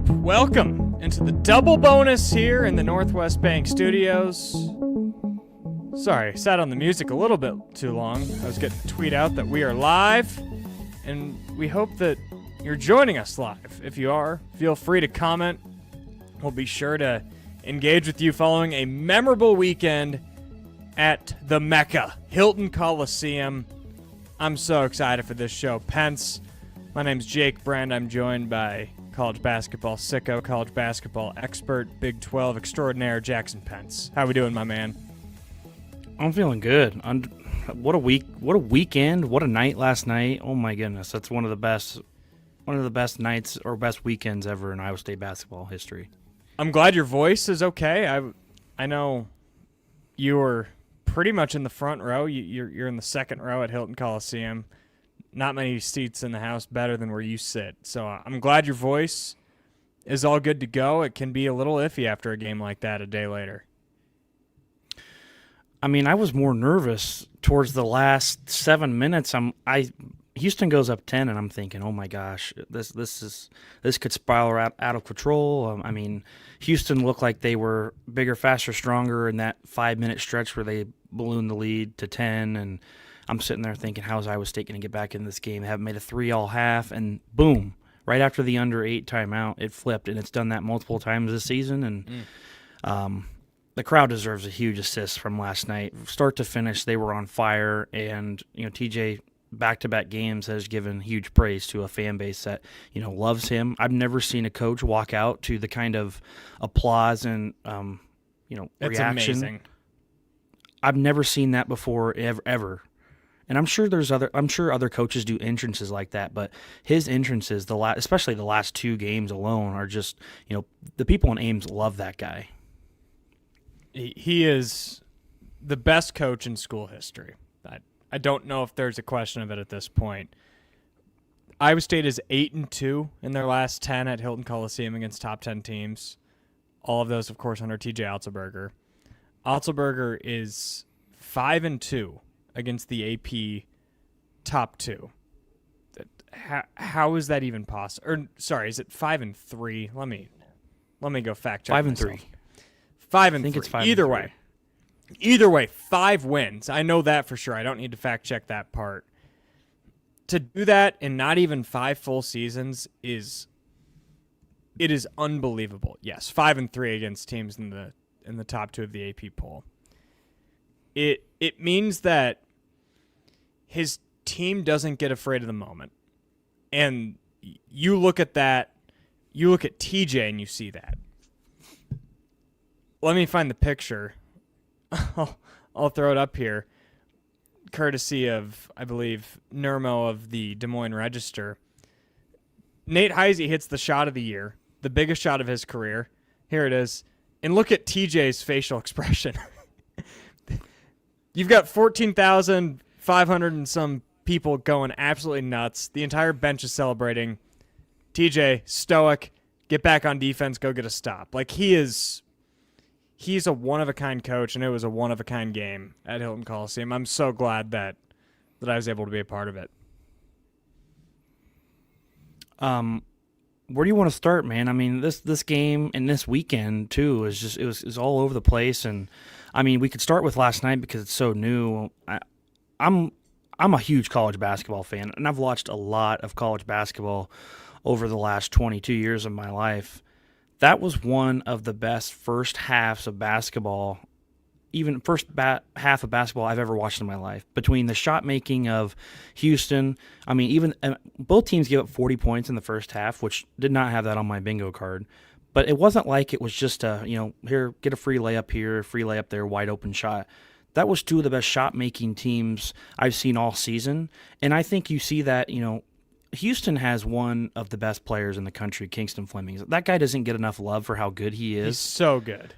Welcome into the double bonus here in the Northwest Bank Studios. Sorry, sat on the music a little bit too long. I was getting a tweet out that we are live, and we hope that you're joining us live. If you are, feel free to comment. We'll be sure to engage with you following a memorable weekend at the Mecca, Hilton Coliseum. I'm so excited for this show. Pence, my name's Jake Brend. I'm joined by college basketball sicko, college basketball expert, Big 12 extraordinaire Jackson Pence. How we doing, my man? I'm feeling good. What a weekend, what a night last night. Oh my goodness, that's one of the best nights or best weekends ever in Iowa State basketball history. I'm glad your voice is okay. I know you were pretty much in the front row. You're in the second row at Hilton Coliseum. Not many seats in the house better than where you sit. So I'm glad your voice is all good to go. It can be a little iffy after a game like that a day later. I mean, I was more nervous towards the last 7 minutes. Houston goes up 10, and I'm thinking, oh my gosh, this could spiral out of control. I mean, Houston looked like they were bigger, faster, stronger in that 5-minute stretch where they ballooned the lead to 10, and I'm sitting there thinking, how is Iowa State going to get back in this game? Haven't made a 3 all half, and boom, right after the under 8 timeout, it flipped, and it's done that multiple times this season, and the crowd deserves a huge assist from last night. Start to finish, they were on fire, and TJ back-to-back games has given huge praise to a fan base that loves him. I've never seen a coach walk out to the kind of applause and It's reaction. amazing. I've never seen that before ever. And I'm sure other coaches do entrances like that, but his entrances, especially the last 2 games alone, are just the people in Ames love that guy. He is the best coach in school history. I don't know if there's a question of it at this point. Iowa State is 8-2 in their last 10 at Hilton Coliseum against top 10 teams. All of those, of course, under TJ Otzelberger. Otzelberger is 5-2 against the AP top 2. How is that even possible? Or sorry, is it 5-3? Let me go fact check. 5-3. 5-3. I think it's 5. Either way, 5 wins. I know that for sure. I don't need to fact check that part. To do that in not even 5 full seasons is unbelievable. Yes, 5-3 against teams in the top 2 of the AP poll. It means that his team doesn't get afraid of the moment. And you look at that, you look at TJ and you see that. Let me find the picture. I'll throw it up here, courtesy of, I believe, Nurmo of the Des Moines Register. Nate Heisey hits the shot of the year, the biggest shot of his career. Here it is. And look at TJ's facial expression. You've got 14,500 and some people going absolutely nuts. The entire bench is celebrating. TJ, stoic, get back on defense, go get a stop. Like, he's a one-of-a-kind coach, and it was a one-of-a-kind game at Hilton Coliseum. I'm so glad that I was able to be a part of it. Where do you want to start, man? I mean, this game and this weekend too is just it was all over the place, and I mean, we could start with last night because it's so new. I'm a huge college basketball fan, and I've watched a lot of college basketball over the last 22 years of my life. That was one of the best first halves of basketball, even half of basketball I've ever watched in my life. Between the shot making of Houston, I mean, both teams gave up 40 points in the first half, which did not have that on my bingo card. But it wasn't like it was just here, get a free layup here, free layup there, wide open shot. That was 2 of the best shot making teams I've seen all season, and I think you see that Houston has one of the best players in the country, Kingston Fleming. That guy doesn't get enough love for how good he is. He's so good.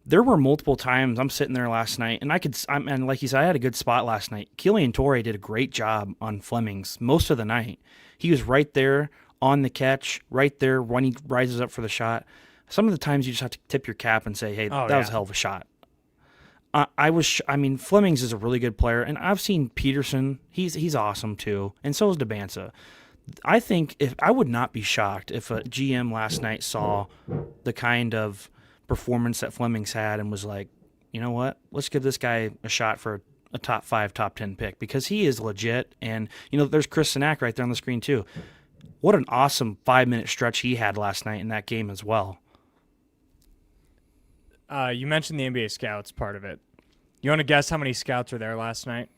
There were multiple times I'm sitting there last night, and and like you said, I had a good spot last night. Killian Torrey did a great job on Fleming's most of the night. He was right there on the catch, right there when he rises up for the shot. Some of the times you just have to tip your cap and say, hey, that was a hell of a shot. Flemings is a really good player, and I've seen Peterson. He's awesome too, and so is DeBanza. I think if I would not be shocked if a GM last night saw the kind of performance that Fleming's had and was like, you know what, let's give this guy a shot for a top 5, top 10 pick, because he is legit. And there's Chris Sinak right there on the screen too. What an awesome 5-minute stretch he had last night in that game as well. You mentioned the NBA scouts part of it. You want to guess how many scouts were there last night?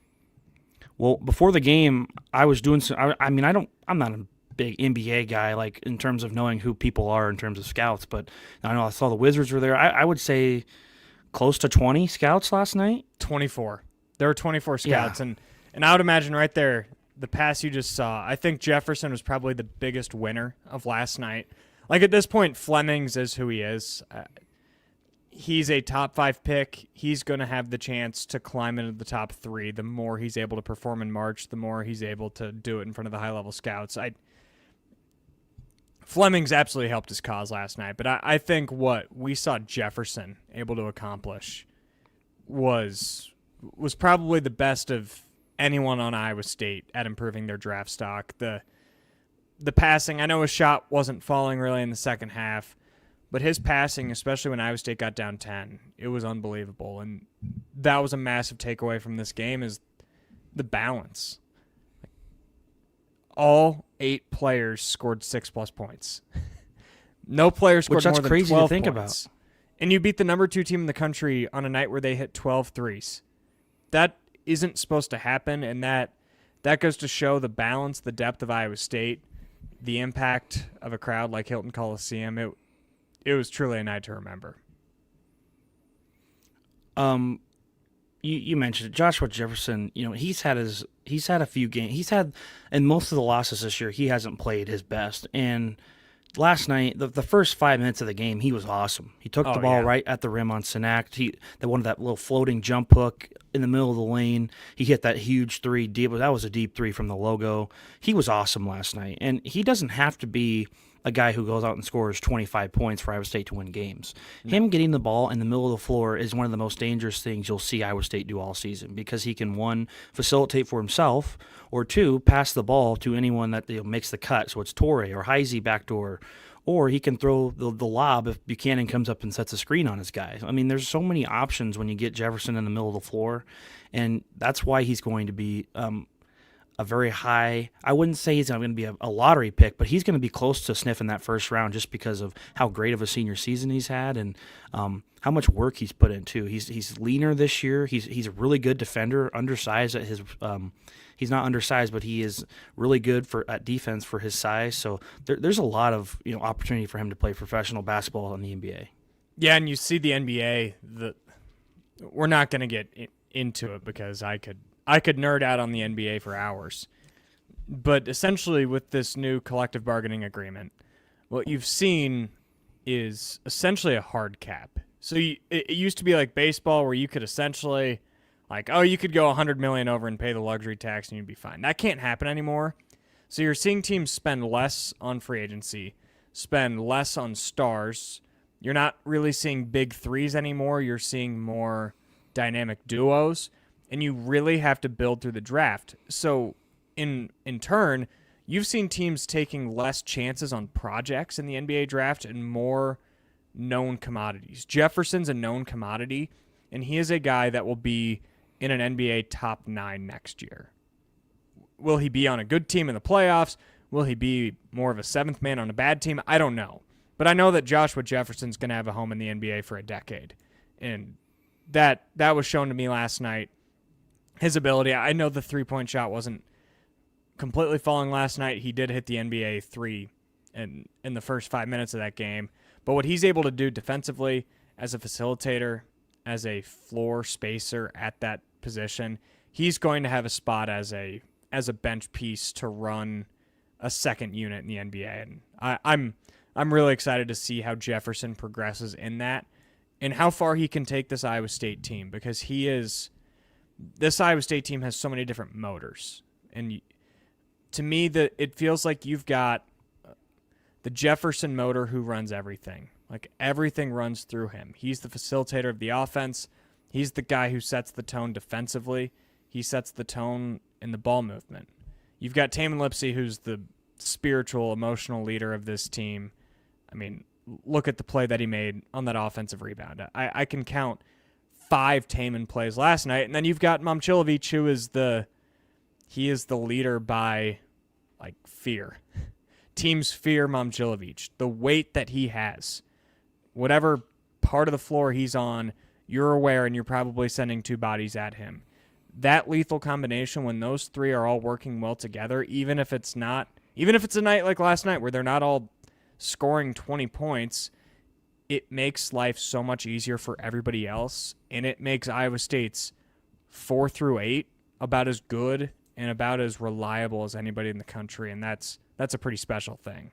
Well, before the game, I was doing some. I'm not a big NBA guy, like in terms of knowing who people are in terms of scouts, but I know I saw the Wizards were there. I would say close to 20 scouts last night. 24. There were 24 scouts, Yeah. and I would imagine right there, the pass you just saw, I think Jefferson was probably the biggest winner of last night. Like at this point, Flemings is who he is. He's a top 5 pick. He's going to have the chance to climb into the top 3. The more he's able to perform in March, the more he's able to do it in front of the high-level scouts. Flemings absolutely helped his cause last night, but I think what we saw Jefferson able to accomplish was probably the best of anyone on Iowa State at improving their draft stock. The passing, I know his shot wasn't falling really in the second half, but his passing, especially when Iowa State got down 10, it was unbelievable. And that was a massive takeaway from this game, is the balance. All 8 players scored 6+ points. No player scored more than 12 crazy to think points. about. And you beat the number 2 team in the country on a night where they hit 12 threes. That isn't supposed to happen, and that goes to show the balance, the depth of Iowa State, the impact of a crowd like Hilton Coliseum. It was truly a night to remember. You mentioned it. Joshua Jefferson, he's had a few games. And most of the losses this year, he hasn't played his best. And last night, the first 5 minutes of the game, he was awesome. He took the ball right at the rim on Sinak. They wanted that little floating jump hook in the middle of the lane. He hit that huge 3 deep. That was a deep 3 from the logo. He was awesome last night. And he doesn't have to be a guy who goes out and scores 25 points for Iowa State to win games. No. Him getting the ball in the middle of the floor is one of the most dangerous things you'll see Iowa State do all season, because he can, 1, facilitate for himself, or 2, pass the ball to anyone that makes the cut. So it's Torrey or Heisey backdoor, or he can throw the lob if Buchanan comes up and sets a screen on his guy. I mean, there's so many options when you get Jefferson in the middle of the floor, and that's why he's going to be a very high, I wouldn't say he's going to be a lottery pick, but he's going to be close to sniffing that first round just because of how great of a senior season he's had and how much work he's put into. He's leaner this year. He's a really good defender, undersized at his he's not undersized, but he is really good at defense for his size. So there's a lot of opportunity for him to play professional basketball in the NBA. Yeah, and you see the NBA, we're not going to get into it because I could nerd out on the NBA for hours. But essentially with this new collective bargaining agreement, what you've seen is essentially a hard cap. So it used to be like baseball where you could essentially, you could go $100 million over and pay the luxury tax and you'd be fine. That can't happen anymore. So you're seeing teams spend less on free agency, spend less on stars. You're not really seeing big threes anymore. You're seeing more dynamic duos. And you really have to build through the draft. So in turn, you've seen teams taking less chances on projects in the NBA draft and more known commodities. Jefferson's a known commodity, and he is a guy that will be in an NBA top 9 next year. Will he be on a good team in the playoffs? Will he be more of a 7th man on a bad team? I don't know. But I know that Joshua Jefferson's going to have a home in the NBA for a decade. And that was shown to me last night. His ability, I know the three-point shot wasn't completely falling last night. He did hit the NBA 3 in the first 5 minutes of that game. But what he's able to do defensively as a facilitator, as a floor spacer at that position, he's going to have a spot as a bench piece to run a second unit in the NBA. And I'm really excited to see how Jefferson progresses in that and how far he can take this Iowa State team, because this Iowa State team has so many different motors. And to me, it feels like you've got the Jefferson motor who runs everything. Like everything runs through him. He's the facilitator of the offense. He's the guy who sets the tone defensively. He sets the tone in the ball movement. You've got Tamin Lipsey, who's the spiritual, emotional leader of this team. I mean, look at the play that he made on that offensive rebound. I can count 5 Taman plays last night, and then you've got Momcilovic, who is the leader by like fear. Teams fear Momcilovic. The weight that he has, whatever part of the floor he's on, you're aware, and you're probably sending 2 bodies at him. That lethal combination, when those 3 are all working well together, even if it's a night like last night where they're not all scoring 20 points, it makes life so much easier for everybody else, and it makes Iowa State's 4 through 8 about as good and about as reliable as anybody in the country, and that's a pretty special thing.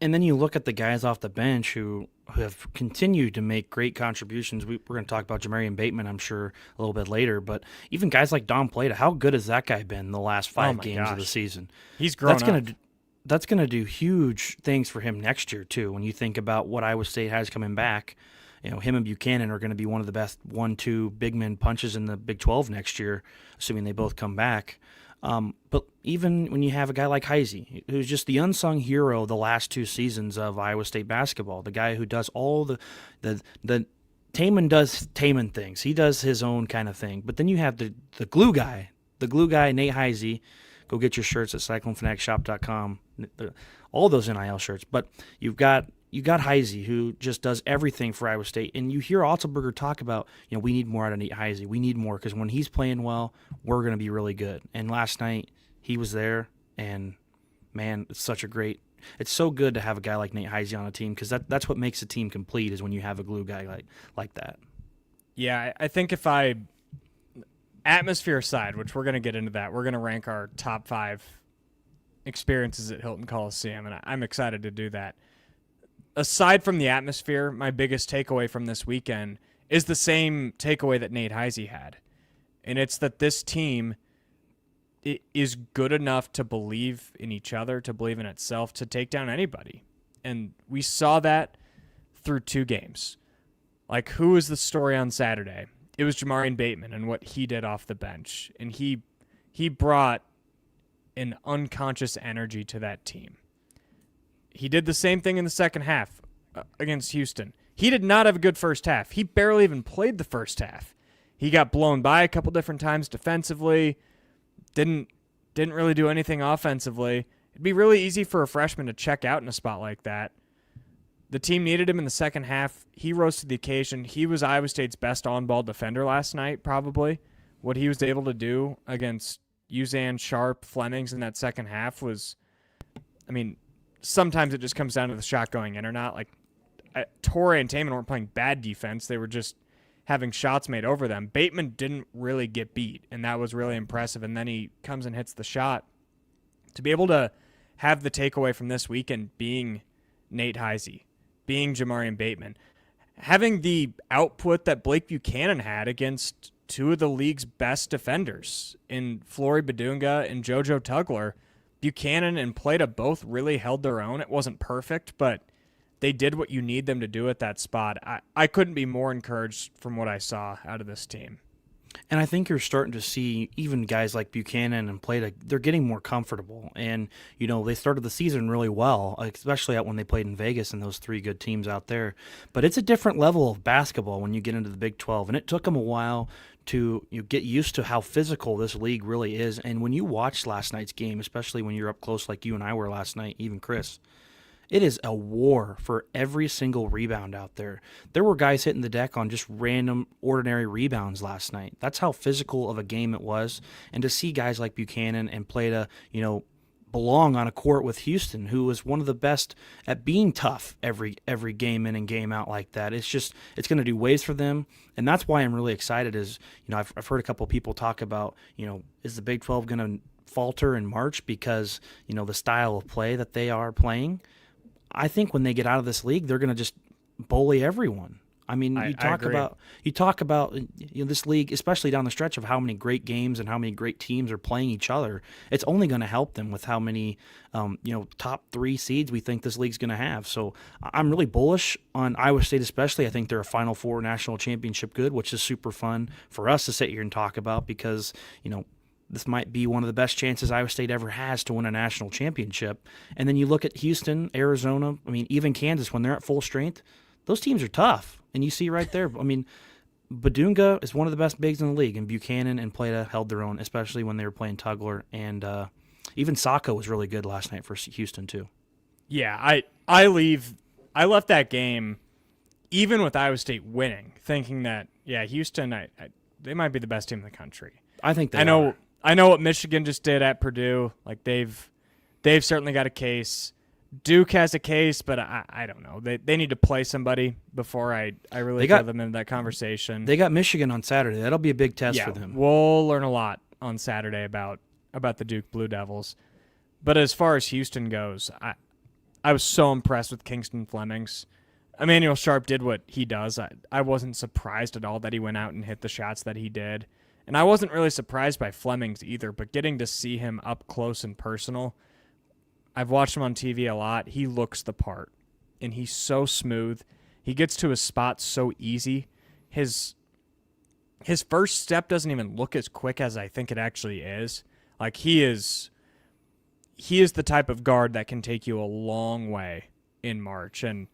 And then you look at the guys off the bench who have continued to make great contributions. We're going to talk about Jamarian Bateman, I'm sure, a little bit later. But even guys like Don Plata, how good has that guy been the last 5 games of the season? He's grown up. That's going to do huge things for him next year, too. When you think about what Iowa State has coming back, him and Buchanan are going to be one of the best 1-2 big men punches in the Big 12 next year, assuming they both come back. But even when you have a guy like Heisey, who's just the unsung hero the last 2 seasons of Iowa State basketball, the guy who does all the Taman does Taman things. He does his own kind of thing. But then you have the glue guy, Nate Heisey. Go get your shirts at CycloneFanaticShop.com. All those NIL shirts. But you've got Heisey, who just does everything for Iowa State. And you hear Altenberger talk about, we need more out of Nate Heisey. We need more because when he's playing well, we're going to be really good. And last night, he was there. And, man, it's so good to have a guy like Nate Heisey on a team because that's what makes a team complete is when you have a glue guy like that. Yeah, I think atmosphere aside, which we're going to get into that, we're going to rank our top 5 experiences at Hilton Coliseum, and I'm excited to do that. Aside from the atmosphere, my biggest takeaway from this weekend is the same takeaway that Nate Heisey had, and it's that this team is good enough to believe in each other, to believe in itself, to take down anybody. And we saw that through 2 games. Like, who was the story on Saturday? It was Jamarian Bateman and what he did off the bench. And he brought an unconscious energy to that team. He did the same thing in the second half against Houston. He did not have a good first half. He barely even played the first half. He got blown by a couple different times defensively. Didn't really do anything offensively. It'd be really easy for a freshman to check out in a spot like that. The team needed him in the second half. He rose to the occasion. He was Iowa State's best on-ball defender last night, probably. What he was able to do against Uzan, Sharp, Flemings in that second half was, sometimes it just comes down to the shot going in or not. Like, Torrey and Taman weren't playing bad defense. They were just having shots made over them. Bateman didn't really get beat, and that was really impressive. And then he comes and hits the shot. To be able to have the takeaway from this weekend being Nate Heisey, being Jamarian Bateman, having the output that Blake Buchanan had against 2 of the league's best defenders in Flory Badunga and JoJo Tugler. Buchanan and Plata both really held their own. It wasn't perfect, but they did what you need them to do at that spot. I couldn't be more encouraged from what I saw out of this team. And I think you're starting to see even guys like Buchanan and Plata, they're getting more comfortable. And, they started the season really well, especially out when they played in Vegas and those 3 good teams out there. But it's a different level of basketball when you get into the Big 12. And it took them a while to get used to how physical this league really is. And when you watched last night's game, especially when you're up close like you and I were last night, even Chris, it is a war for every single rebound out there. There were guys hitting the deck on just random, ordinary rebounds last night. That's how physical of a game it was. And to see guys like Buchanan and Plata, belong on a court with Houston, who was one of the best at being tough every game in and game out like that. It's going to do waves for them. And that's why I'm really excited is, I've heard a couple of people talk about, is the Big 12 going to falter in March because, the style of play that they are playing? I think when they get out of this league, they're going to just bully everyone. You talk about this league, especially down the stretch of how many great games and how many great teams are playing each other. It's only going to help them with how many, top 3 seeds we think this league's going to have. So I'm really bullish on Iowa State, especially. I think they're a Final Four national championship good, which is super fun for us to sit here and talk about because, this might be one of the best chances Iowa State ever has to win a national championship. And then you look at Houston, Arizona, I mean, even Kansas, when they're at full strength, those teams are tough. And you see right there, I mean, Badunga is one of the best bigs in the league, and Buchanan and Plata held their own, especially when they were playing Tugler. And even Sacco was really good last night for Houston, too. Yeah, I left that game, even with Iowa State winning, thinking that, Houston, they might be the best team in the country. I think they are. I know what Michigan just did at Purdue. Like, they've certainly got a case. Duke has a case, but I don't know. They need to play somebody before I really get them into that conversation. They got Michigan on Saturday. That'll be a big test for them. We'll learn a lot on Saturday about the Duke Blue Devils. But as far as Houston goes, I was so impressed with Kingston Flemings. Emmanuel Sharp did what he does. I wasn't surprised at all that he went out and hit the shots that he did. And I wasn't really surprised by Flemings either, but getting to see him up close and personal, I've watched him on TV a lot. He looks the part, and he's so smooth. He gets to his spot so easy. His first step doesn't even look as quick as I think it actually is. Like, he is the type of guard that can take you a long way in March, and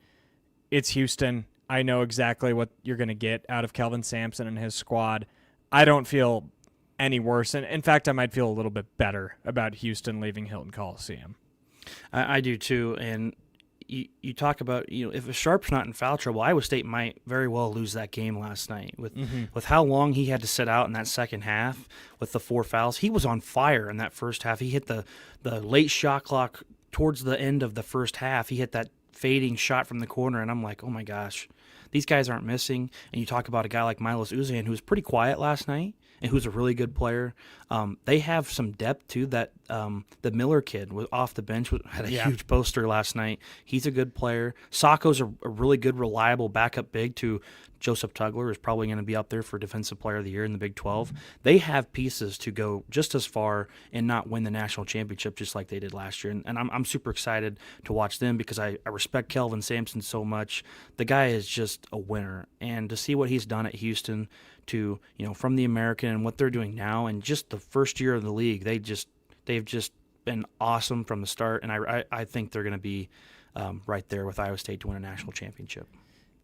it's Houston. I know exactly what you're going to get out of Kelvin Sampson and his squad. I don't feel any worse, and in fact, I might feel a little bit better about Houston leaving Hilton Coliseum. I do too, and you talk about, if Sharp's not in foul trouble, Iowa State might very well lose that game last night with how long he had to sit out in that second half with the 4 fouls. He was on fire in that first half. He hit the late shot clock towards the end of the first half. He hit that fading shot from the corner, and I'm like, oh my gosh, these guys aren't missing. And you talk about a guy like Milos Uzan, who was pretty quiet last night and who's a really good player. They have some depth too. That the Miller kid was off the bench, had a huge poster last night. He's a good player. Sacco's a really good, reliable backup big to Joseph Tugler, is probably going to be up there for Defensive Player of the Year in the Big 12. They have pieces to go just as far and not win the national championship just like they did last year. And I'm super excited to watch them because I respect Kelvin Sampson so much. The guy is just a winner. And to see what he's done at Houston to, from the American and what they're doing now, and just the first year of the league, they've just been awesome from the start. And I think they're going to be right there with Iowa State to win a national championship.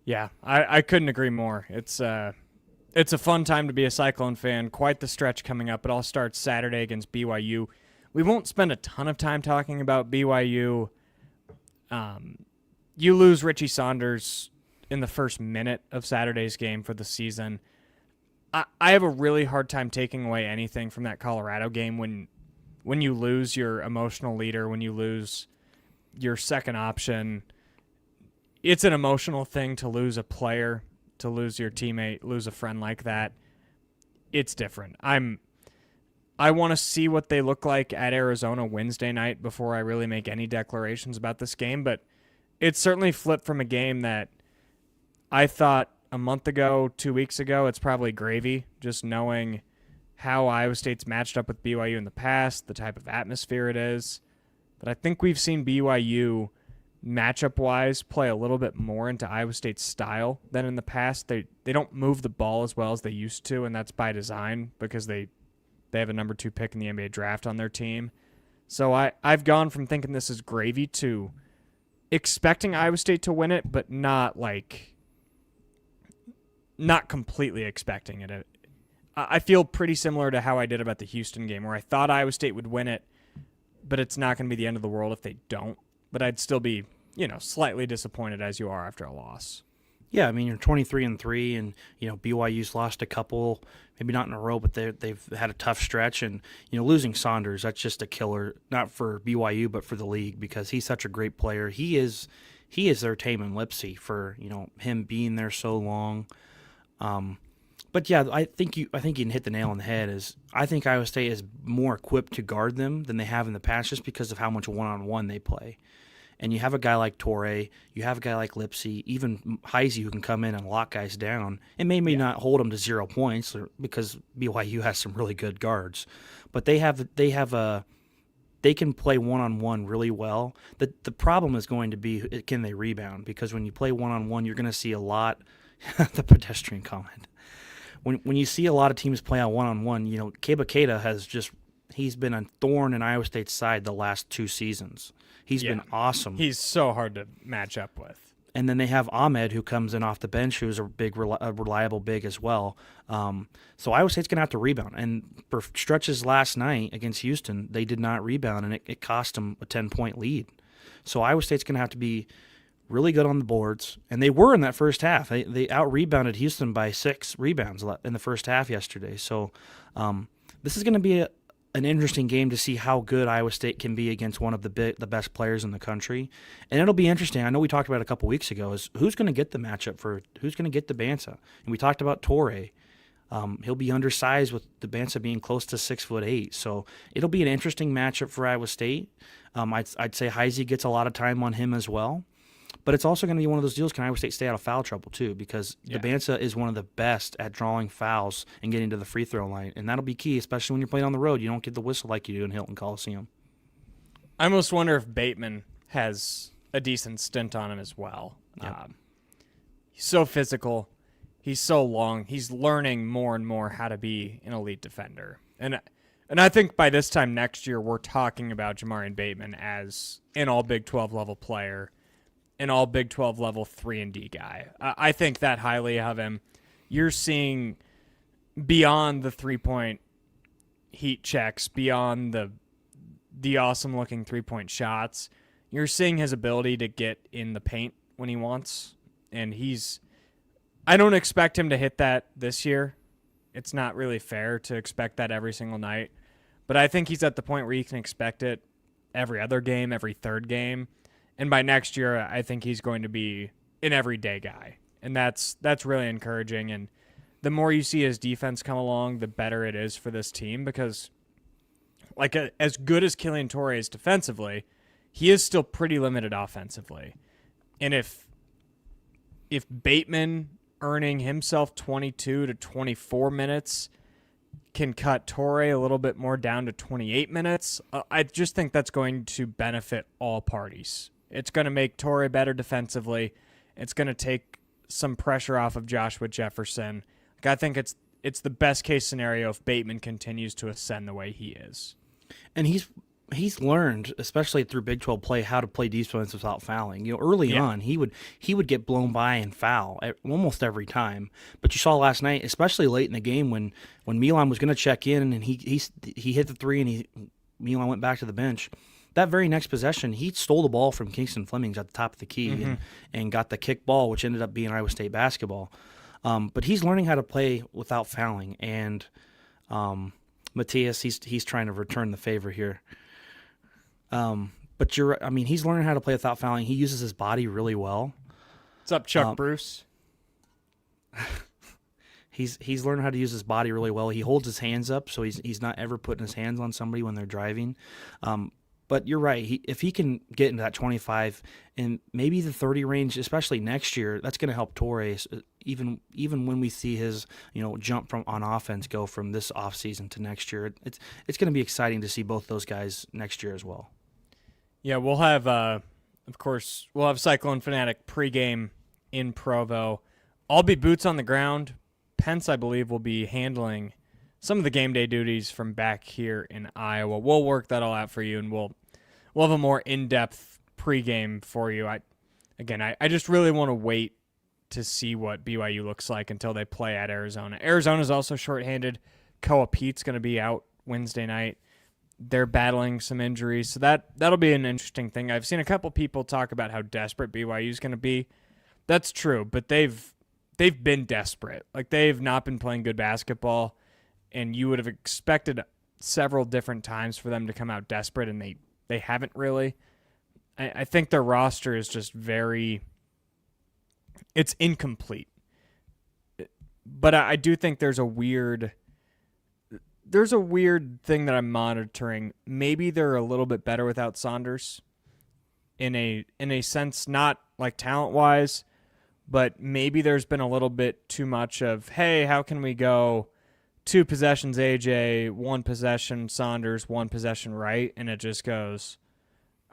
Yeah, I couldn't agree more. It's a fun time to be a Cyclone fan. Quite the stretch coming up. It all starts Saturday against BYU. We won't spend a ton of time talking about BYU. You lose Richie Saunders in the first minute of Saturday's game for the season. I have a really hard time taking away anything from that Colorado game when you lose your emotional leader, when you lose your second option. It's an emotional thing to lose a player, to lose your teammate, lose a friend like that. It's different. I want to see what they look like at Arizona Wednesday night before I really make any declarations about this game, but it's certainly flipped from a game that I thought a month ago, 2 weeks ago, it's probably gravy, just knowing how Iowa State's matched up with BYU in the past, the type of atmosphere it is. But I think we've seen BYU matchup-wise play a little bit more into Iowa State's style than in the past. They don't move the ball as well as they used to, and that's by design because they have a number 2 pick in the NBA draft on their team. So I've gone from thinking this is gravy to expecting Iowa State to win it, but not completely expecting it. I feel pretty similar to how I did about the Houston game, where I thought Iowa State would win it, but it's not going to be the end of the world if they don't. But I'd still be, slightly disappointed as you are after a loss. Yeah, I mean, you're 23-3, and BYU's lost a couple, maybe not in a row, but they've had a tough stretch. And losing Saunders, that's just a killer, not for BYU but for the league, because he's such a great player. He is their Taman Lipsey for him being there so long. But yeah, I think you can hit the nail on the head. I think Iowa State is more equipped to guard them than they have in the past, just because of how much one-on-one they play. And you have a guy like Torrey, you have a guy like Lipsey, even Heisey, who can come in and lock guys down. And maybe not hold them to 0 points because BYU has some really good guards, but they can play one-on-one really well. The problem is going to be, can they rebound? Because when you play one-on-one, you're going to see a lot the pedestrian comment. When you see a lot of teams play on one-on-one, Keba Keita has just he's been a thorn in Iowa State's side the last 2 seasons. He's been awesome. He's so hard to match up with. And then they have Ahmed, who comes in off the bench, who's a reliable big as well. So Iowa State's going to have to rebound. And for stretches last night against Houston, they did not rebound, and it cost them a 10-point lead. So Iowa State's going to have to be really good on the boards. And they were in that first half. They out-rebounded Houston by 6 rebounds in the first half yesterday. So this is going to be an interesting game to see how good Iowa State can be against one of the best players in the country. And it'll be interesting. I know we talked about it a couple weeks ago, is who's going to get the matchup who's going to get the Bansa. And we talked about Torre. He'll be undersized with the Bansa being close to 6'8". So it'll be an interesting matchup for Iowa State. I'd say Heisey gets a lot of time on him as well. But it's also going to be one of those deals, can Iowa State stay out of foul trouble too? Because the Bansa is one of the best at drawing fouls and getting to the free throw line. And that'll be key, especially when you're playing on the road. You don't get the whistle like you do in Hilton Coliseum. I almost wonder if Bateman has a decent stint on him as well. Yep. He's so physical. He's so long. He's learning more and more how to be an elite defender. And I think by this time next year, we're talking about Jamarian Bateman as an all Big 12 level player, an all Big 12 level 3-and-D guy. I think that highly of him. You're seeing beyond the 3-point heat checks, beyond the awesome-looking 3-point shots, you're seeing his ability to get in the paint when he wants. And I don't expect him to hit that this year. It's not really fair to expect that every single night. But I think he's at the point where you can expect it every other game, every third game. And by next year, I think he's going to be an everyday guy. And that's really encouraging. And the more you see his defense come along, the better it is for this team. Because as good as Killian Torre is defensively, he is still pretty limited offensively. And if Bateman earning himself 22 to 24 minutes can cut Torre a little bit more down to 28 minutes, I just think that's going to benefit all parties. It's going to make Torre better defensively. It's going to take some pressure off of Joshua Jefferson. I think it's the best case scenario if Bateman continues to ascend the way he is. And he's learned, especially through Big 12 play, how to play defense without fouling. Early on, he would get blown by and foul almost every time. But you saw last night, especially late in the game, when Milan was going to check in and he hit the 3 and Milan went back to the bench. That very next possession, he stole the ball from Kingston Flemings at the top of the key and got the kick ball, which ended up being Iowa State basketball. But he's learning how to play without fouling, and Matthias, he's trying to return the favor here. But he's learning how to play without fouling. He uses his body really well. What's up, Chuck Bruce? He's learned how to use his body really well. He holds his hands up, so he's not ever putting his hands on somebody when they're driving. But you're right. If he can get into that 25 and maybe the 30 range, especially next year, that's going to help Torre. Even when we see his jump on offense go from this offseason to next year, it's going to be exciting to see both those guys next year as well. Yeah, we'll have CycloneFanatic pregame in Provo. I'll be boots on the ground. Pence, I believe, will be handling some of the game day duties from back here in Iowa. We'll work that all out for you, and we'll have a more in-depth pregame for you. I just really want to wait to see what BYU looks like until they play at Arizona. Arizona's also shorthanded. Koa Pete's going to be out Wednesday night. They're battling some injuries, so that'll be an interesting thing. I've seen a couple people talk about how desperate BYU's going to be. That's true, but they've been desperate. They've not been playing good basketball, and you would have expected several different times for them to come out desperate, and they haven't really. I think their roster is just it's incomplete. But I do think there's a weird thing that I'm monitoring. Maybe they're a little bit better without Saunders in a sense, not talent-wise, but maybe there's been a little bit too much of, hey, how can we go 2 possessions AJ, 1 possession Saunders, 1 possession Wright, and it just goes,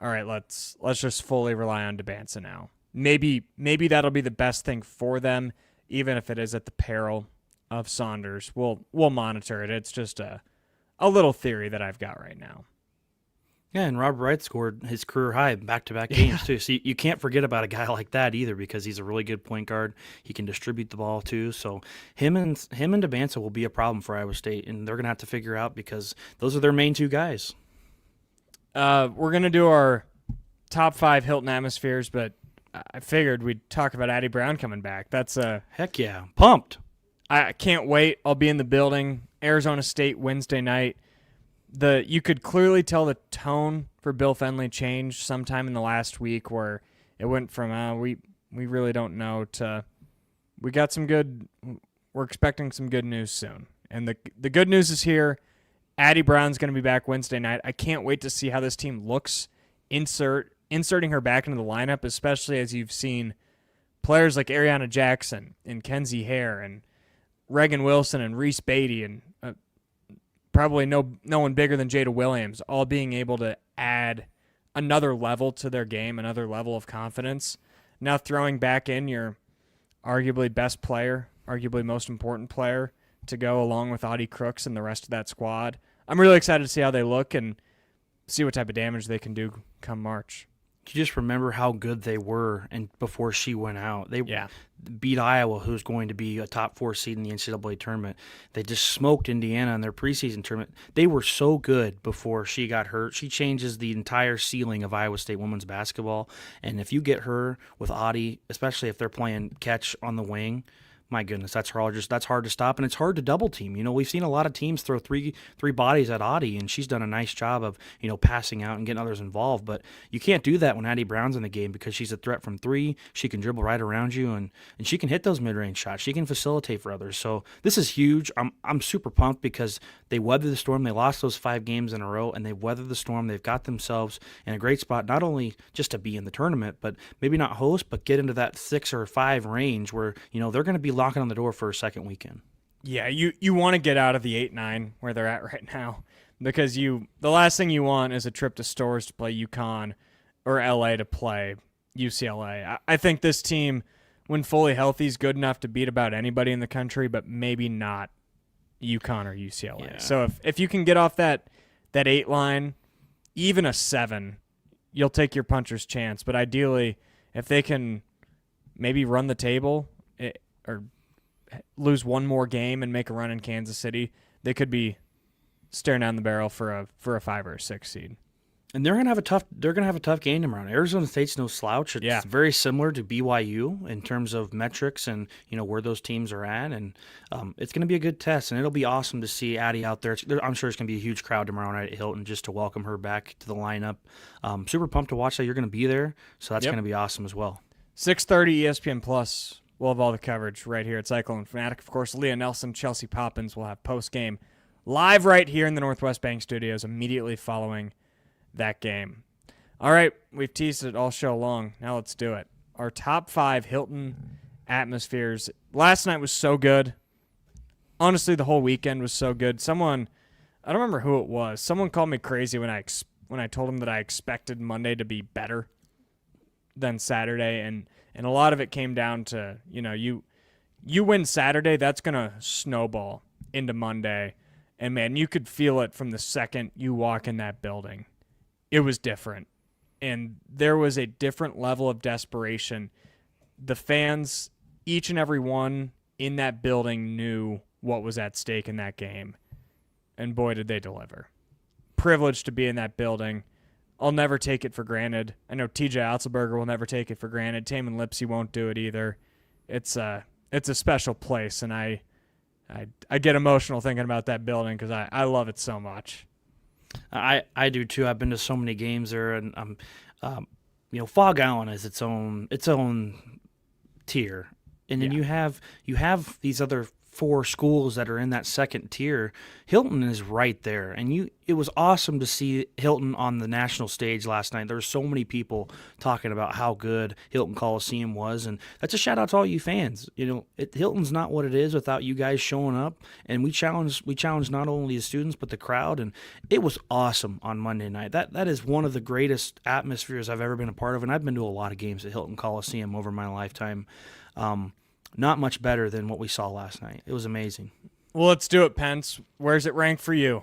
all right, let's just fully rely on Debansa now. Maybe that'll be the best thing for them, even if it is at the peril of Saunders. We'll monitor it. It's just a a little theory that I've got right now. Yeah, and Rob Wright scored his career high back-to-back games, too. So you can't forget about a guy like that either because he's a really good point guard. He can distribute the ball, too. So him and DeBanza will be a problem for Iowa State, and they're going to have to figure out because those are their main two guys. We're going to do our top 5 Hilton atmospheres, but I figured we'd talk about Addie Brown coming back. That's Heck yeah. Pumped. I can't wait. I'll be in the building. Arizona State Wednesday night. You could clearly tell the tone for Bill Fenley changed sometime in the last week where it went from we really don't know to we're expecting some good news soon. And the good news is here. Addie Brown's going to be back Wednesday night. I can't wait to see how this team looks inserting her back into the lineup, especially as you've seen players like Ariana Jackson and Kenzie Hare and Reagan Wilson and Reese Beatty and probably no one bigger than Jada Williams, all being able to add another level to their game, another level of confidence. Now throwing back in your arguably best player, arguably most important player to go along with Audie Crooks and the rest of that squad. I'm really excited to see how they look and see what type of damage they can do come March. You just remember how good they were and before she went out. They Yeah. beat Iowa, who's going to be a top 4 seed in the NCAA tournament. They just smoked Indiana in their preseason tournament. They were so good before she got hurt. She changes the entire ceiling of Iowa State women's basketball. And if you get her with Audie, especially if they're playing catch on the wing, my goodness, that's hard to stop, and it's hard to double team. We've seen a lot of teams throw three bodies at Audie, and she's done a nice job of passing out and getting others involved. But you can't do that when Addie Brown's in the game because she's a threat from 3. She can dribble right around you, and she can hit those mid-range shots. She can facilitate for others. So this is huge. I'm super pumped because they weathered the storm. They lost those 5 games in a row, and they've weathered the storm. They've got themselves in a great spot, not only just to be in the tournament, but maybe not host, but get into that 6 or 5 range where they're going to be knocking on the door for a second weekend. Yeah, you want to get out of the 8-9 where they're at right now because the last thing you want is a trip to Storrs to play UConn or LA to play UCLA. I think this team, when fully healthy, is good enough to beat about anybody in the country, but maybe not UConn or UCLA. Yeah. So if you can get off that 8 line, even a 7, you'll take your puncher's chance. But ideally, if they can maybe run the table or lose one more game and make a run in Kansas City, they could be staring down the barrel for a 5 or a 6 seed. And they're gonna have a tough game tomorrow. Arizona State's no slouch. It's very similar to BYU in terms of metrics and where those teams are at, and it's gonna be a good test. And it'll be awesome to see Addie out there. I'm sure it's gonna be a huge crowd tomorrow night at Hilton just to welcome her back to the lineup. Super pumped to watch that. You're gonna be there, so that's gonna be awesome as well. 6:30 ESPN Plus. We'll have all the coverage right here at CycloneFanatic. Of course, Leah Nelson, Chelsea Poppins will have post-game live right here in the Northwest Bank Studios immediately following that game. All right, we've teased it all show long. Now let's do it. Our top 5 Hilton atmospheres. Last night was so good. Honestly, the whole weekend was so good. I don't remember who it was. Someone called me crazy when I told him that I expected Monday to be better than Saturday, and a lot of it came down to, you win Saturday, that's going to snowball into Monday. And, man, you could feel it from the second you walk in that building. It was different. And there was a different level of desperation. The fans, each and every one in that building knew what was at stake in that game. And, boy, did they deliver. Privileged to be in that building. I'll never take it for granted. I know TJ Otzelberger will never take it for granted. Taman Lipsy won't do it either. It's a special place, and I get emotional thinking about that building because I love it so much. I do too. I've been to so many games there, and Fog Island is its own tier, and then you have these other 4 schools that are in that second tier. Hilton is right there, and it was awesome to see Hilton on the national stage last night. There were so many people talking about how good Hilton Coliseum was, and that's a shout out to all you fans. Hilton's not what it is without you guys showing up, and we challenge not only the students but the crowd, and it was awesome on Monday night. That is one of the greatest atmospheres I've ever been a part of, and I've been to a lot of games at Hilton Coliseum over my lifetime. Not much better than what we saw last night. It was amazing. Well, let's do it, Pence. Where's it ranked for you?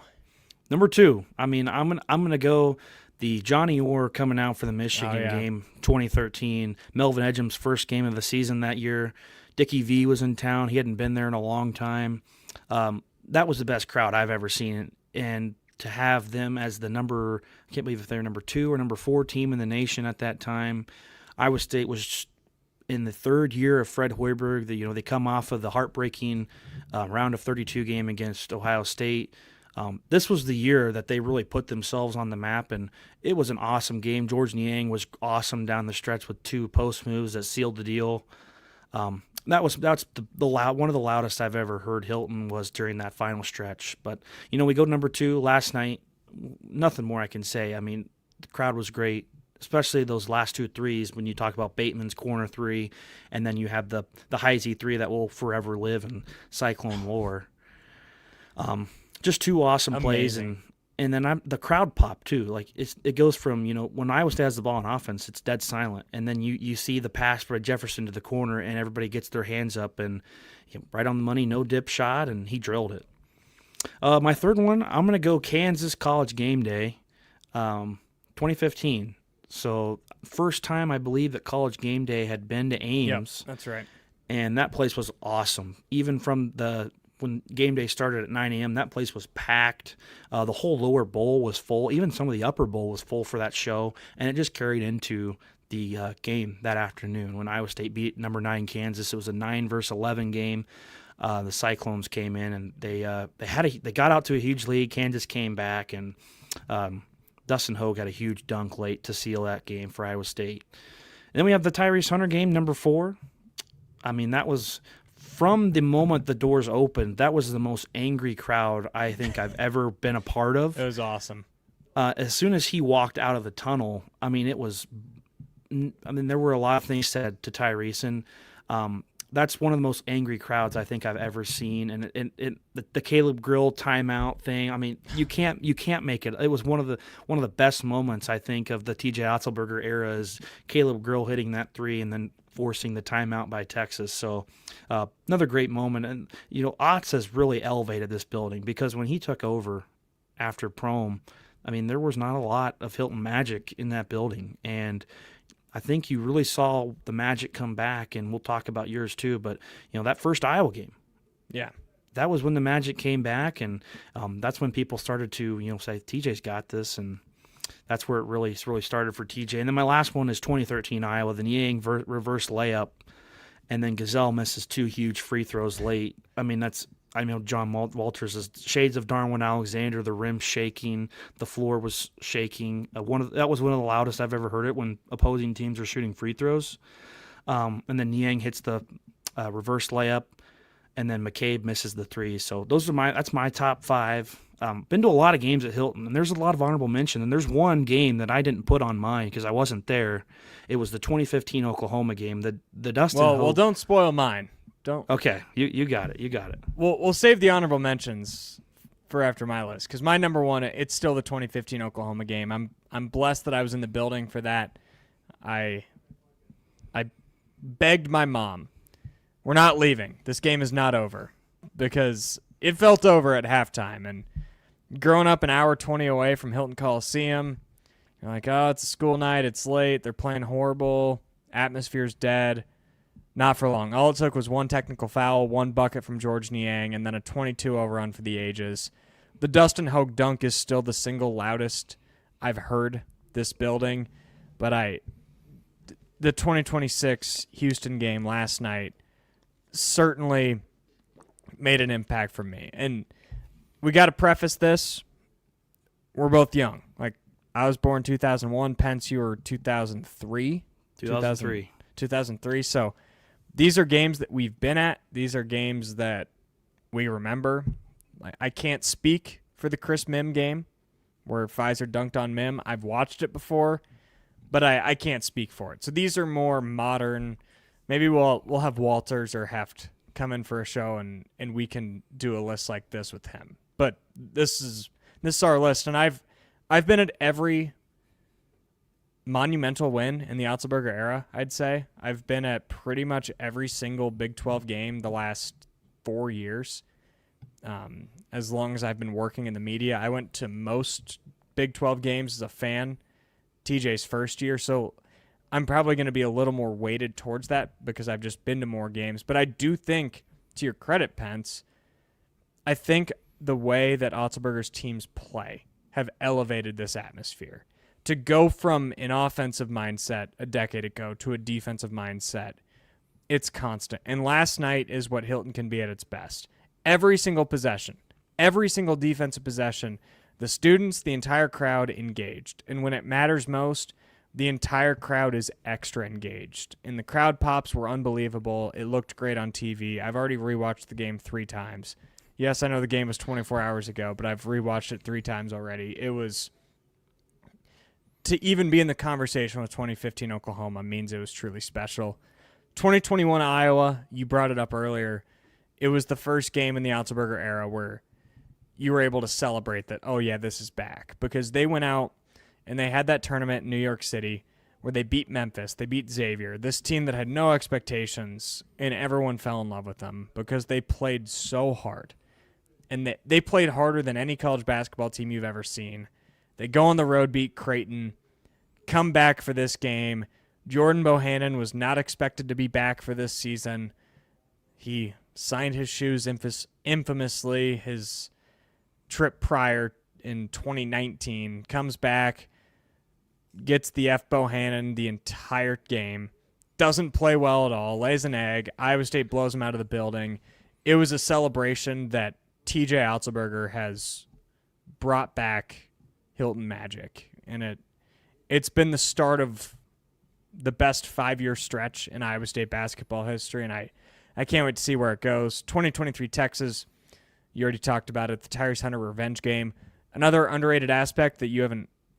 Number 2, I mean, I'm gonna go the Johnny Orr coming out for the Michigan game, 2013. Melvin Edgham's first game of the season that year. Dickie V was in town. He hadn't been there in a long time. That was the best crowd I've ever seen. And to have them as the I can't believe if they're number 2 or number 4 team in the nation at that time. Iowa State was in the third year of Fred Hoiberg. They come off of the heartbreaking round of 32 game against Ohio State. This was the year that they really put themselves on the map, and it was an awesome game. George Niang was awesome down the stretch with 2 post moves that sealed the deal. That's one of the loudest I've ever heard Hilton was during that final stretch. But we go to number 2 last night. Nothing more I can say. I mean, the crowd was great, especially those last 2 threes when you talk about Bateman's corner 3, and then you have the Heisey 3 that will forever live in Cyclone lore. Just 2 awesome plays, and then the crowd pop too. Like it goes from when Iowa State has the ball on offense, it's dead silent, and then you see the pass for Jefferson to the corner, and everybody gets their hands up, and right on the money, no dip shot, and he drilled it. My third one, I'm gonna go Kansas College Game Day, 2015. So first time I believe that College Game Day had been to Ames. Yep, that's right. And that place was awesome. Even from when game day started at 9 a.m., that place was packed. The whole lower bowl was full. Even some of the upper bowl was full for that show, and it just carried into the game that afternoon when Iowa State beat number 9 Kansas. It was a 9-11 game. The Cyclones came in, and they got out to a huge lead. Kansas came back, and Dustin Hogue had a huge dunk late to seal that game for Iowa State. And then we have the Tyrese Hunter game, number 4. I mean, that was from the moment the doors opened, that was the most angry crowd I think I've ever been a part of. It was awesome. As soon as he walked out of the tunnel, I mean, there were a lot of things said to Tyrese, and that's one of the most angry crowds I think I've ever seen. And the Caleb Grill timeout thing, I mean, you can't make it. It was one of the best moments I think of the TJ Otzelberger era is Caleb Grill hitting that 3 and then forcing the timeout by Texas. So another great moment. And, Otz has really elevated this building because when he took over after Prom, I mean, there was not a lot of Hilton magic in that building. And I think you really saw the magic come back, and we'll talk about yours too. But, that first Iowa game. Yeah. That was when the magic came back, and that's when people started to, say, TJ's got this, and that's where it really started for TJ. And then my last one is 2013 Iowa, the Niang reverse layup, and then Gazelle misses 2 huge free throws late. I mean, I know John Walters is shades of Darwin Alexander, the rim shaking, the floor was shaking. That was one of the loudest I've ever heard it when opposing teams are shooting free throws. And then Niang hits the reverse layup, and then McCabe misses the 3. So that's my top 5. Been to a lot of games at Hilton, and there's a lot of honorable mention. And there's one game that I didn't put on mine because I wasn't there. It was the 2015 Oklahoma game. The Dustin. Well, don't spoil mine. Don't. Okay, you got it. You got it. We'll save the honorable mentions for after my list because my number 1, it's still the 2015 Oklahoma game. I'm blessed that I was in the building for that. I begged my mom, we're not leaving. This game is not over because it felt over at halftime. And growing up an hour 20 away from Hilton Coliseum, you're like, oh, it's a school night. It's late. They're playing horrible. Atmosphere's dead. Not for long. All it took was 1 technical foul, 1 bucket from George Niang, and then a 22-0 run for the ages. The Dustin Hogue dunk is still the single loudest I've heard this building, but the 2026 Houston game last night certainly made an impact for me. And we got to preface this. We're both young. Like, I was born 2001. Pence, you were 2003. 2003. So these are games that we've been at. These are games that we remember. I can't speak for the Chris Mim game where Pfizer dunked on Mim. I've watched it before, but I can't speak for it. So these are more modern. Maybe we'll have Walters or Heft come in for a show and we can do a list like this with him. But this is our list, and I've been at every monumental win in the Otzelberger era, I'd say. I've been at pretty much every single Big 12 game the last 4 years. as long as I've been working in the media. I went to most Big 12 games as a fan, TJ's first year, so I'm probably going to be a little more weighted towards that because I've just been to more games. But I do think, to your credit, Pence, I think the way that Otzelberger's teams play have elevated this atmosphere. To go from an offensive mindset a decade ago to a defensive mindset, it's constant. And last night is what Hilton can be at its best. Every single possession, every single defensive possession, the students, the entire crowd engaged. And when it matters most, the entire crowd is extra engaged. And the crowd pops were unbelievable. It looked great on TV. I've already rewatched the game 3 times. Yes, I know the game was 24 hours ago, but I've rewatched it 3 times already. It was, to even be in the conversation with 2015 Oklahoma means it was truly special. 2021 Iowa, you brought it up earlier. It was the first game in the Otzelberger era where you were able to celebrate that, oh yeah, this is back. Because they went out and they had that tournament in New York City where they beat Memphis, they beat Xavier, this team that had no expectations, and everyone fell in love with them because they played so hard. And they played harder than any college basketball team you've ever seen. They go on the road, beat Creighton, come back for this game. Jordan Bohannon was not expected to be back for this season. He signed his shoes infamously his trip prior in 2019, comes back, gets the F. Bohannon the entire game, doesn't play well at all, lays an egg. Iowa State blows him out of the building. It was a celebration that TJ Otzelberger has brought back Hilton magic, and it's been the start of the best 5-year stretch in Iowa State basketball history, and I can't wait to see where it goes. 2023 Texas, you already talked about it, the Tyrese Hunter revenge game. Another underrated aspect that you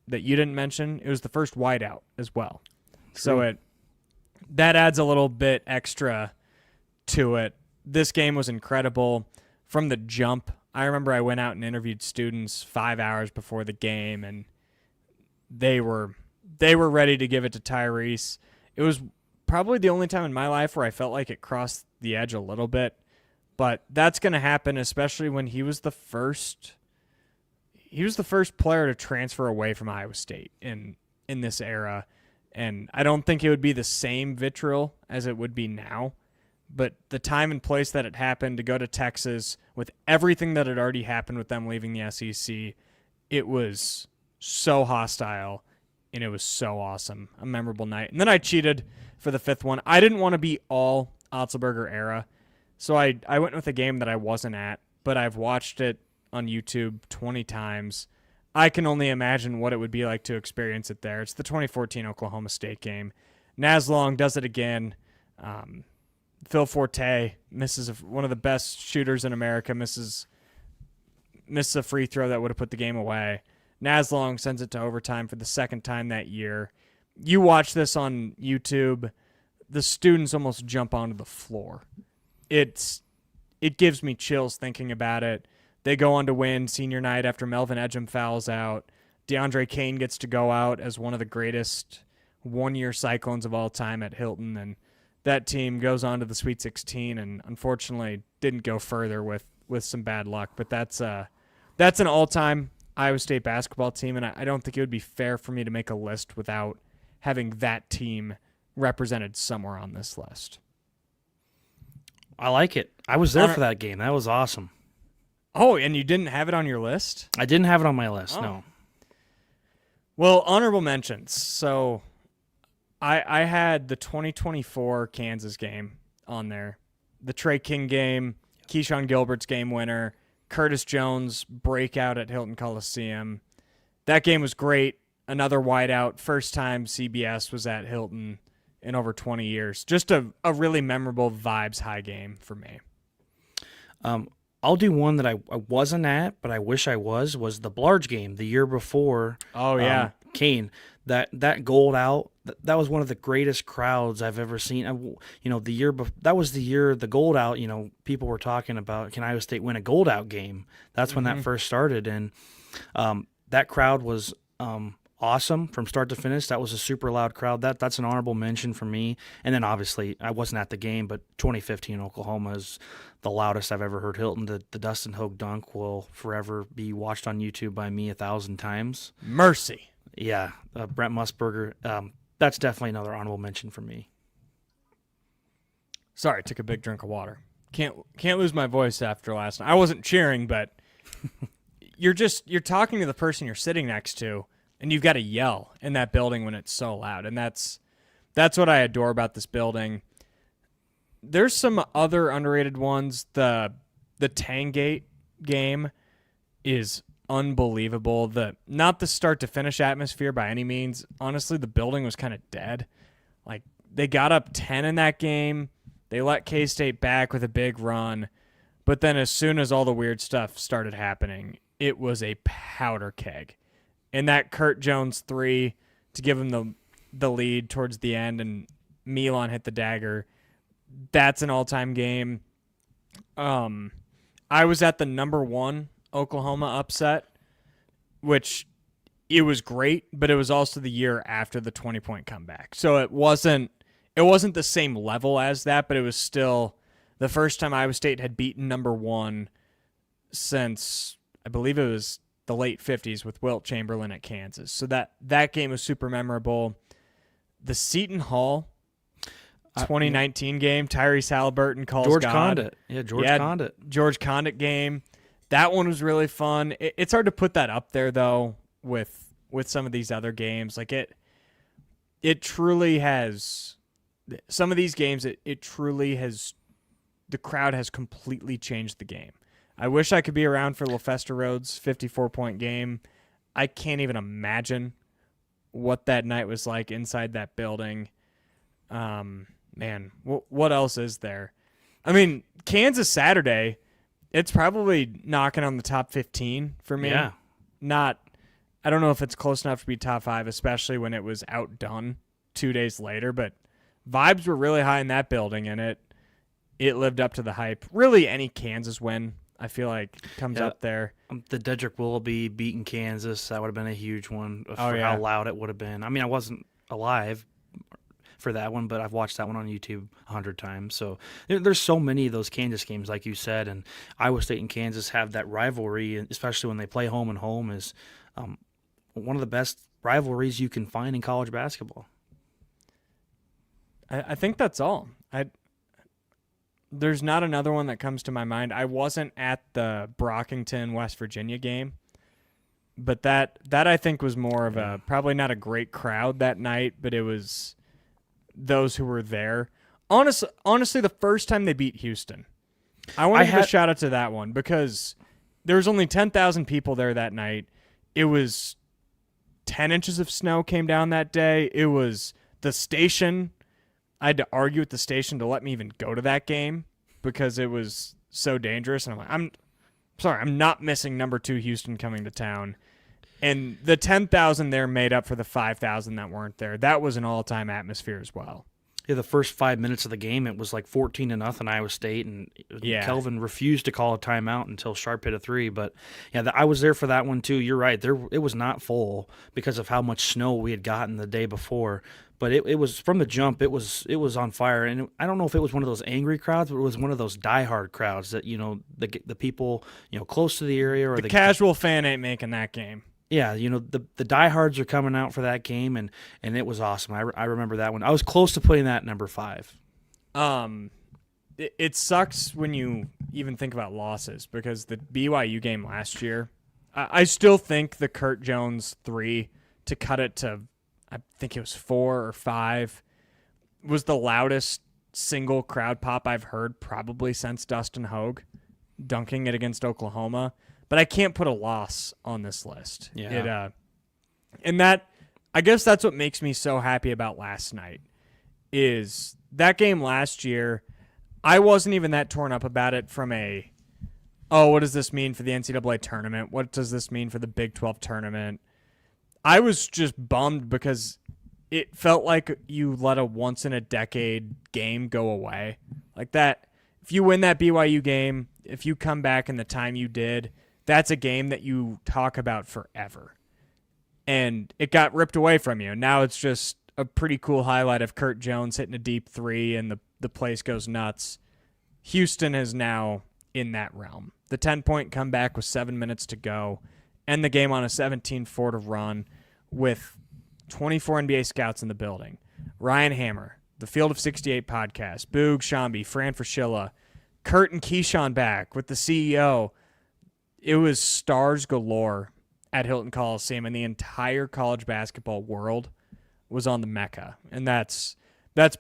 didn't mention, it was the first wideout as well. True. So that adds a little bit extra to it. This game was incredible from the jump. I remember I went out and interviewed students 5 hours before the game, and they were ready to give it to Tyrese. It was probably the only time in my life where I felt like it crossed the edge a little bit, but that's going to happen, especially when he was the first player to transfer away from Iowa State in this era, and I don't think it would be the same vitriol as it would be now. But the time and place that it happened, to go to Texas with everything that had already happened with them leaving the SEC, it was so hostile, and it was so awesome. A memorable night. And then I cheated for the 5th one. I didn't want to be all Otzelberger era, so I went with a game that I wasn't at, but I've watched it on YouTube 20 times. I can only imagine what it would be like to experience it there. It's the 2014 Oklahoma State game. Naslong does it again. Phil Forte misses one of the best shooters in America, misses a free throw that would have put the game away. Naslong sends it to overtime for the 2nd time that year. You watch this on YouTube, the students almost jump onto the floor. It gives me chills thinking about it. They go on to win senior night after Melvin Edgem fouls out. DeAndre Kane gets to go out as one of the greatest one-year Cyclones of all time at Hilton, and that team goes on to the Sweet 16 and unfortunately didn't go further with some bad luck. But that's an all-time Iowa State basketball team, and I don't think it would be fair for me to make a list without having that team represented somewhere on this list. I like it. I was there for that game. That was awesome. Oh, and you didn't have it on your list? I didn't have it on my list, no. Well, honorable mentions. So I had the 2024 Kansas game on there. The Trey King game, Keyshawn Gilbert's game winner, Curtis Jones breakout at Hilton Coliseum. That game was great. Another wideout. First time CBS was at Hilton in over 20 years. Just a really memorable vibes high game for me. I'll do one that I wasn't at, but I wish I was the Blarge game the year before. Oh, yeah. Kane. That gold out, that was one of the greatest crowds I've ever seen. That was the year the gold out, people were talking about, can Iowa State win a gold out game? That's when that first started. And that crowd was awesome from start to finish. That was a super loud crowd. That's an honorable mention for me. And then obviously I wasn't at the game, but 2015 Oklahoma is the loudest I've ever heard Hilton. The Dustin Hogue dunk will forever be watched on YouTube by me 1,000 times. Mercy. Yeah, Brent Musburger. That's definitely another honorable mention for me. Sorry, took a big drink of water. Can't lose my voice after last night. I wasn't cheering, but you're talking to the person you're sitting next to, and you've got to yell in that building when it's so loud. And that's what I adore about this building. There's some other underrated ones. The Tangate game is unbelievable. Not the start to finish atmosphere by any means. Honestly, the building was kind of dead. Like, they got up 10 in that game. They let K-State back with a big run. But then as soon as all the weird stuff started happening, it was a powder keg. And that Kurt Jones 3 to give him the lead towards the end, and Milan hit the dagger. That's an all-time game. I was at the number 1 Oklahoma upset, which it was great, but it was also the year after the 20-point comeback. So it wasn't the same level as that, but it was still the first time Iowa State had beaten number 1 since, I believe it was the late 50s with Wilt Chamberlain at Kansas. So that game was super memorable. The Seton Hall 2019 game, Tyrese Halliburton calls George God. Condit. Yeah, Condit. George Condit game. That one was really fun. It's hard to put that up there, though, with some of these other games. Like, it truly has... Some of these games, it truly has... The crowd has completely changed the game. I wish I could be around for LaFesta Road's 54-point game. I can't even imagine what that night was like inside that building. Man, what else is there? I mean, Kansas Saturday, it's probably knocking on the top 15 for me. Yeah. I don't know if it's close enough to be top 5, especially when it was outdone 2 days later, but vibes were really high in that building, and it lived up to the hype. Really, any Kansas win, I feel like, comes up there. The Dedrick Willoughby beating Kansas, that would have been a huge one for how loud it would have been. I mean, I wasn't alive for that one, but I've watched that one on YouTube 100 times. So there's so many of those Kansas games, like you said, and Iowa State and Kansas have that rivalry, especially when they play home and home, is one of the best rivalries you can find in college basketball. I think that's all. There's not another one that comes to my mind. I wasn't at the Brockington, West Virginia game, but that I think was more of a, probably not a great crowd that night, but it was those who were there. Honestly, the first time they beat Houston, I want to give a shout out to that one because there was only 10,000 people there that night. It was 10 inches of snow came down that day. It was the station. I had to argue with the station to let me even go to that game because it was so dangerous. And I'm like, I'm sorry, I'm not missing number 2 Houston coming to town. And the 10,000 there made up for the 5,000 that weren't there. That was an all-time atmosphere as well. Yeah, the first 5 minutes of the game, it was like 14-0 Iowa State, and Kelvin refused to call a timeout until Sharp hit a 3. But yeah, I was there for that one too. You're right. It was not full because of how much snow we had gotten the day before. But it was from the jump. It was on fire, and I don't know if it was one of those angry crowds, but it was one of those diehard crowds that the people close to the area or the casual fan ain't making that game. Yeah, the diehards are coming out for that game, and it was awesome. I remember that one. I was close to putting that number 5. It sucks when you even think about losses because the BYU game last year, I still think the Kurt Jones 3 to cut it to, I think it was 4 or 5, was the loudest single crowd pop I've heard probably since Dustin Hogue dunking it against Oklahoma. But I can't put a loss on this list. Yeah. And I guess that's what makes me so happy about last night is that game last year, I wasn't even that torn up about it from what does this mean for the NCAA tournament? What does this mean for the Big 12 tournament? I was just bummed because it felt like you let a once-in-a-decade game go away. Like that, if you win that BYU game, if you come back in the time you did, that's a game that you talk about forever. and it got ripped away from you. Now it's just a pretty cool highlight of Kurt Jones hitting a deep three, and the place goes nuts. Houston is now in that realm. The 10-point comeback with 7 minutes to go, end the game on a 17-4 run with 24 NBA scouts in the building. Ryan Hammer, the Field of 68 podcast, Boog Shambi, Fran Fraschilla, Kurt and Keyshawn back with the CEO. It was stars galore at Hilton Coliseum, and the entire college basketball world was on the Mecca. And that's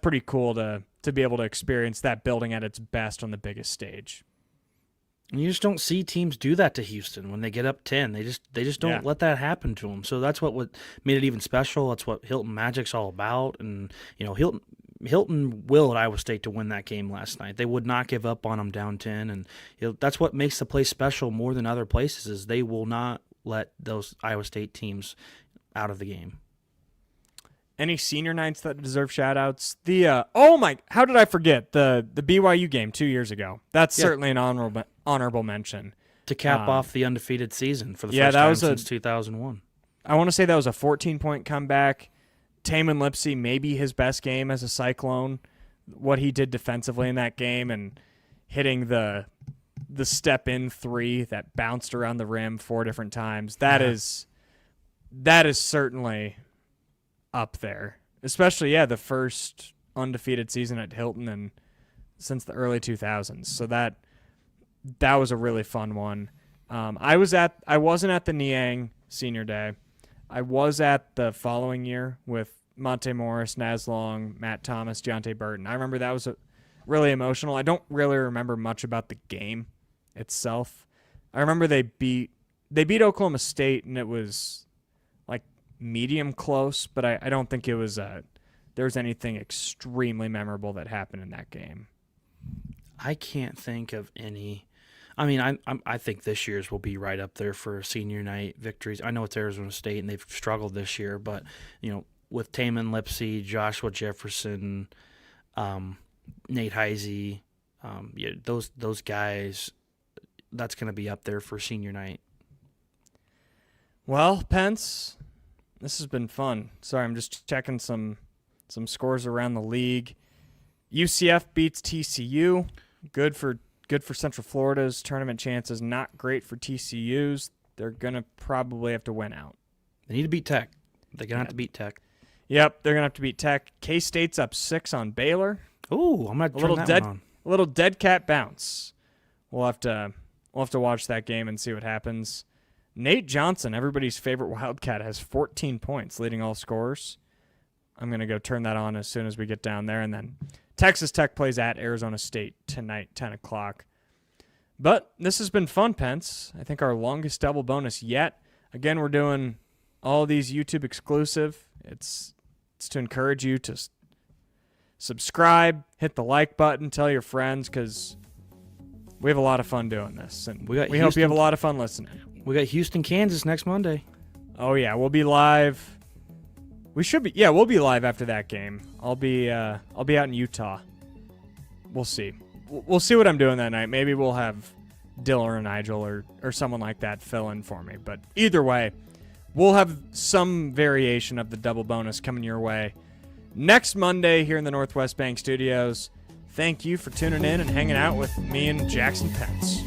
pretty cool to be able to experience that building at its best on the biggest stage. And you just don't see teams do that to Houston when they get up 10. They just don't let that happen to them. So that's what made it even special. That's what Hilton Magic's all about. And Hilton willed Iowa State to win that game last night. They would not give up on them down 10, and that's what makes the place special more than other places. Is they will not let those Iowa State teams out of the game. Any senior nights that deserve shout-outs? How did I forget the BYU game 2 years ago? That's certainly an honorable mention. To cap off the undefeated season for the first time since 2001. I want to say that was a 14-point comeback. Taman Lipsey, maybe his best game as a Cyclone. What he did defensively in that game and hitting the step-in three that bounced around the rim 4 different times. That is certainly up there, especially the first undefeated season at Hilton and since the early 2000s. So that was a really fun one. I wasn't at the Niang Senior Day. I was at the following year with Monte Morris, Naz Long, Matt Thomas, Deontay Burton. I remember that was really emotional. I don't really remember much about the game itself. I remember they beat Oklahoma State, and it was like medium close, but I don't think it was there was anything extremely memorable that happened in that game. I can't think of any. I mean, I think this year's will be right up there for senior night victories. I know it's Arizona State, and they've struggled this year, but with Taman Lipsey, Joshua Jefferson, Nate Heisey, those guys, that's going to be up there for senior night. Well, Pence, this has been fun. Sorry, I'm just checking some scores around the league. UCF beats TCU. Good for Central Florida's tournament chances. Not great for TCU's. They're going to probably have to win out. They need to beat Tech. They're going to have to beat Tech. Yep, they're going to have to beat Tech. K-State's up 6 on Baylor. Ooh, I'm going to turn that one on. A little dead cat bounce. We'll have to watch that game and see what happens. Nate Johnson, everybody's favorite Wildcat, has 14 points, leading all scorers. I'm going to go turn that on as soon as we get down there. And then Texas Tech plays at Arizona State tonight, 10 o'clock. But this has been fun, Pence. I think our longest double bonus yet. Again, we're doing all these YouTube exclusive. It's to encourage you to subscribe, hit the like button, tell your friends, because we have a lot of fun doing this. And we hope you have a lot of fun listening. We got Houston, Kansas next Monday. Oh, yeah. We'll be live. We'll be live after that game. I'll be out in Utah. We'll see. We'll see what I'm doing that night. Maybe we'll have Dylan or Nigel or someone like that fill in for me. But either way, we'll have some variation of the double bonus coming your way next Monday here in the Northwest Bank Studios. Thank you for tuning in and hanging out with me and Jackson Pence.